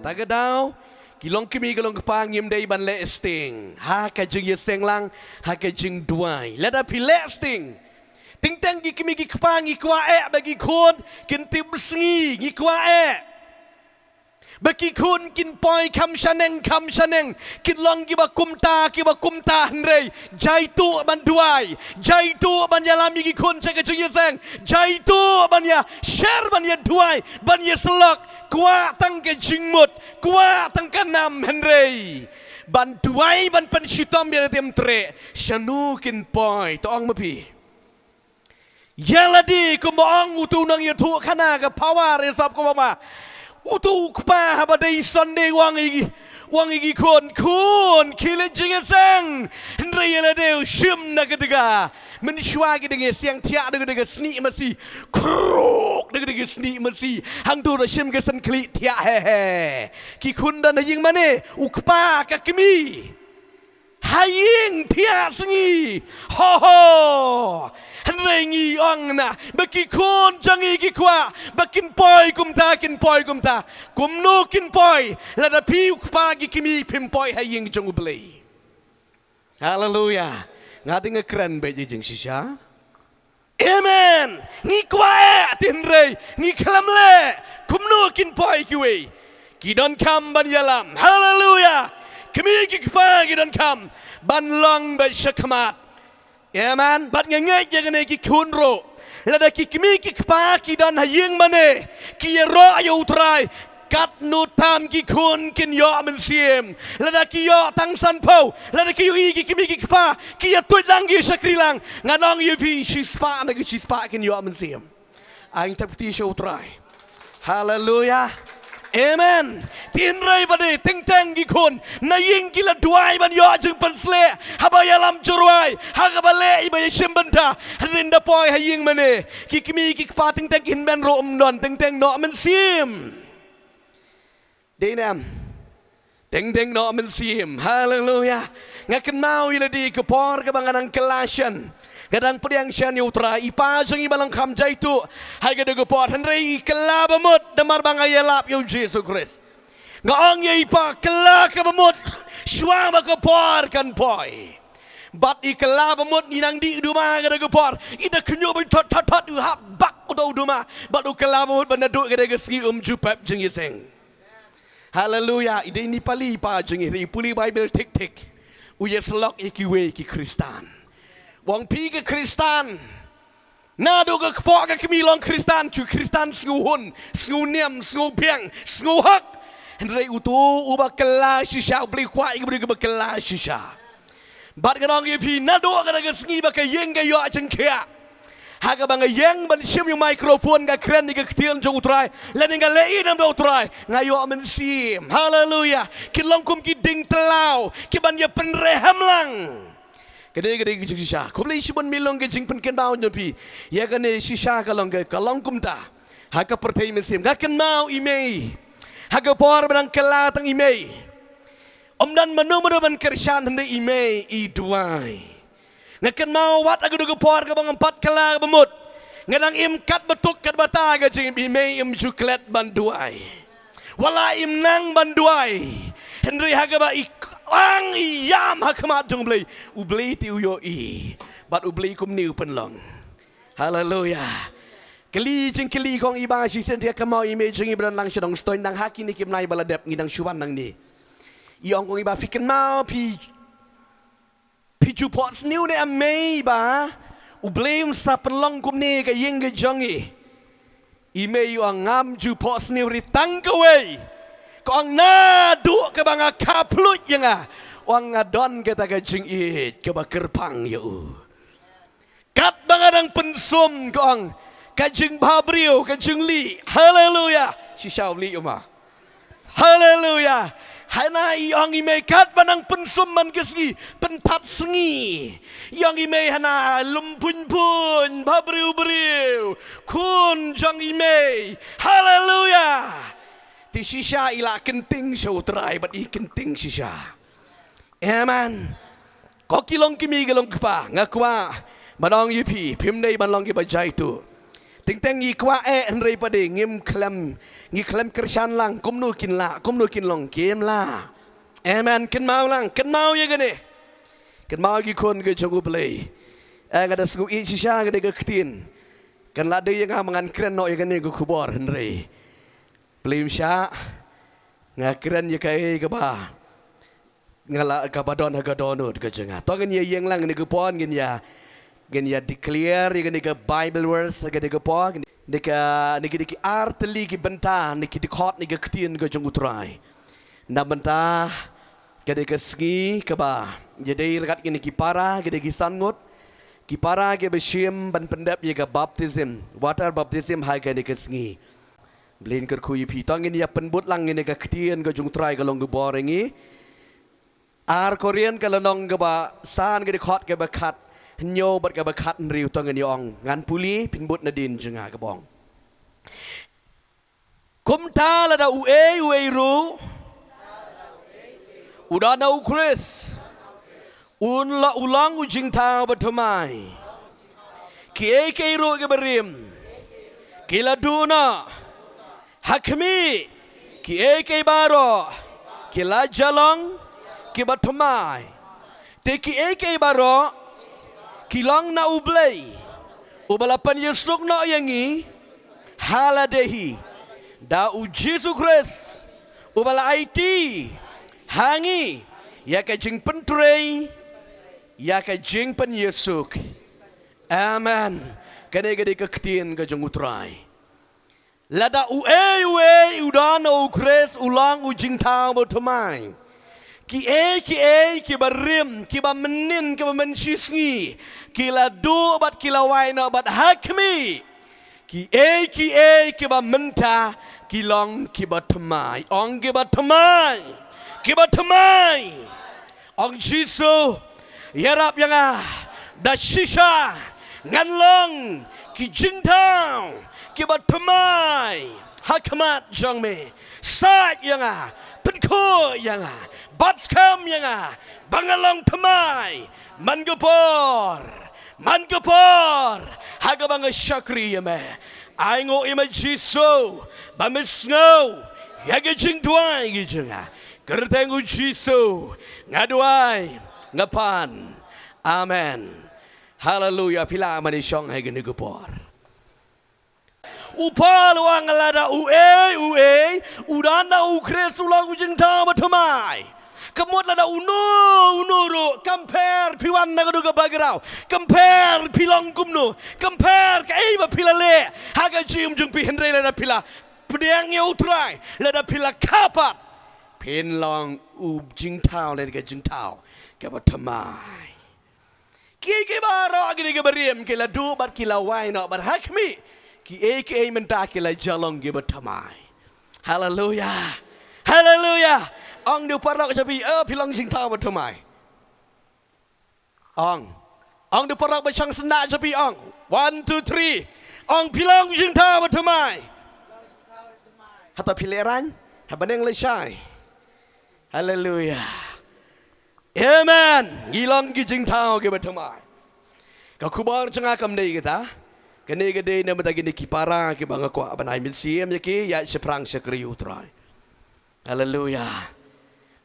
Tagadao kilong kimi kalong kapang yim day ban le sting ha ka jing yeseng lang ha ka jing duai lada pi le sting ting tang gi kimi gi kapang gi kwa bagi khun kin tib sngi gi kwa bagi khun kin poi kam shaneng kin long gi ba kum ta hanrei jai tu ban duai jai tu ban ya lam gi khun cha ka jing yeseng jai tu ban ya share ban ya duai ban ya slok kwa tang ke jingmut kwa tang ke nam henrei ban duai ban pen shitom ya tem tre shanu kin poi to ong mapi yaladi ko moong utu nang ya thu khana ka power resop ko ma utu kpa ha ba dei sunday wang igi khun kile jinga sang henrei yalade shim na ketiga menishwa gi dengan siang tiak dengan seni masih kruk dengan seni masih hang tu shim ke san kli tiak he ki khun dan ying mane ukpa ka kimi haying tiak sengi ho henrei ngi ong na baki khun jangi gi kwa bakin poi kum ta kum no kin poi la da pi ukpa gi kimi pim poi haying jong blei hallelujah ngating keren be jing shisha amen ni kwa tinrei ni klamle kumno kin poi kiwe ki don kam ban yalam hallelujah kimi ki kwa ki don kam ban long be shakmat amen bat ngai jeng ki khun ro lada ki kimi ki kwa ki don hayeng mane ki ro yo trai kat nu tam ki khun kin yo men siem lada ki yo tang san po lada ki yo ki kimi ki pa ki ya tut lang gi sakri lang nganong yu fi shi spa na ki shi spa kin yo men siem ang tap ti show try hallelujah amen tin rai bade ting tang gi khun na ying ki la duai ban yo jing pan sle ha ba ya lam churwai ha ga ba le ba shim ban ta rin da poi ha ying mane ki kimi ki pa ting tang kin ben ro non ting tang no men siem Denam, teng no mensim, haleluya. Ngaken mau ila di kepor kebangan kelasyan. Gadang pediang syan yutra ipa jeng ibalang kam jaitu. Hai gede kepor henrei kelabamut demar bangai lap yu Yesus Kristus. Ngaong ye ipa kelabamut shwa ba kepor kan poi. Bat i kelabamut inang di duma gede kepor. Ida kenyo bi tot yu hap bak udo duma. Bat u kelabamut banaduk gede geski jupap jeng yeseng. Hallelujah. Ide ini pali pa jengi ri puli Bible tik. Uye selok ikiwe ki Kristan. Wang pi ke Kristan. Nado ke kepok ke kimilong Kristan. Cu Kristan senguhun. Sengu niam. Sengu piang. Sengu hak. Hendrai utu ubah kelas shisha. Beli kuat ke beri ke kelas shisha. Bat kenong ipi. Nado ke sengi baka yeng ke yo jengkia. Haga banga yang ban sim yung microphone ga kren ni ga ktian jo utrai lening ga lei nam do utrai ngayo men sim hallelujah kilong kum ki ding telau ki ban ya penreham lang gede gi shisha ko lei sibon milong ga jing pen ken baw nyopi ya ga ne shisha kalong kum ta haga pertei men sim ga ken mau imei haga por ban kelatang imei dan manu ban kershan hande imei i duai ngaken mau wat agu dugu por ke bang empat kala bemut ngadang im kat betuk kat bata ga jing imei im juklet banduai wala im nang banduai henry haga ba ang yam hakmat jong blei ublei ti uyo i bat ublei kum niu penlong hallelujah keli kong iba si sen dia kemau imei jing ibran lang sedong stoin dang haki ni kim nai baladep ngidang syuan nang ni iong kong iba fiken mau Piju pot sniu ne amei ba ublem sa penlong kum ne ka yeng ge jongi imei ang ngam ju pot sniu ri tang ka wei ko ang na du ke banga kaplut yenga wang ngadon ke ta ka jing it ke ba kerpang yo kat banga dang pensum ko ang ka jing babriu ka jing li haleluya si shao li uma haleluya Hana yang ime kat banang pensumman kesgi pentat sengi yang ime hana lumpun babriu kun jang ime haleluya ti shisha ila kenting show try but I kenting shisha amen ko kilong kimi galong pa ngakwa banong yupi pimdei banlong ki bajai tu Ting ngi kwa Henry pade ngim klem Krishan lang kum nu kin long kem la. Amen kin mau lang kin mau ye gane. Kin mau gi kon ge jogu play. Ada sku I shisha ge ge ktin. Kan la de yang mangan kren no ye gane ge kubor Henry. Plim sha ngakren ye kai ge ba. Ngala ka badon ha ga donut ge jenga. To gen ye yang lang ni ge pon gen ya declare ye ge Bible verse ge ge pon niki artli ki benta niki dikot niki ktin ge jong utrai. Na benta ge sngi ke ba. Jadi rekat ge niki para ge sangot ki para ge besim ban pendap ye ge baptism water baptism hai ge niki sngi. Blin ker kui pi tong ini ya penbut lang ini ke ktin ke jung try ke long ge boringi ar korean ke long ge ba san ge khot ge ba khat nyo bat ge ba khat riu tong ini ong ngan puli penbut na din jenga ge bong kum ta la da u ru udana u Chris un la ulang u jing ta ba thamai ki ke ru ge berim ki la duna Hakmi ki eke baro ki la jalong ki batumai te ki eke baro ki long na ublay ubalapan yusuk no yangi haladehi da u Jesus Christ ubala IT hangi ya ka jing pentrei ya ka jing pen Yesuk amen kane gade ka ktin ga jung utrai Lada ue udana u kres ulang u jingtao botomai. Ki barim ki ba menin ki ba menshisngi ki la du bat ki la waina bat hakmi ki ba menta ki long ki ba tamai ong ki ba tamai ong jisu yarap yang da shisha nganlong ki jingtao Kibat pemai hakmat jong me sat yang penko yang batskam yang bangalong pemai mangupor hagabang syakri ya me aingo imajiso bamisngo yaga jing duai gijunga kertengu jisu ngaduai ngapan amen haleluya pila mani syong hai genugupor Upal wang lada ue udana ukres ulang ujing ta batamai kemut lada unuru compare piwan nagadu ke bagrau compare pilong kumnu compare ke iba pilale haga jim jung pi Henry lada pila pedang ya utrai lada pila kapat pin long ujing tau lada ke jing tau ke batamai ki baro gini ke beriam ke ladu bat kila wai no bat hakmi ki eke menta kila jalong ge batamai haleluya ong du parok sapi pilang sing ta batamai ong du parok ba chang sna sapi ong 1 2 3 ong pilang sing ta batamai hata pileran habaneng le shai haleluya amen gilong gi jing ta ge batamai ka kubar changa kam dei kita Kene gede na matagi ni kipara ki banga ko abanay milsiem yaki ya seprang sekri utrai. Haleluya.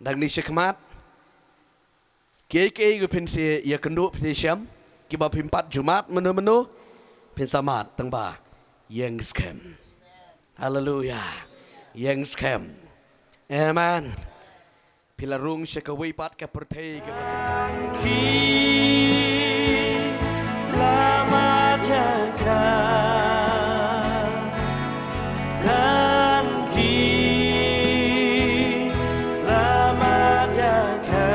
Dang ni sekmat. Ke gu pensi ya kendo pensi syam ki ba pimpat Jumat menu pensamat tang ba yang scam. Haleluya. Yang scam. Amen. Pilarung sekawi pat ka pertei ki lama jaga dan lama jaga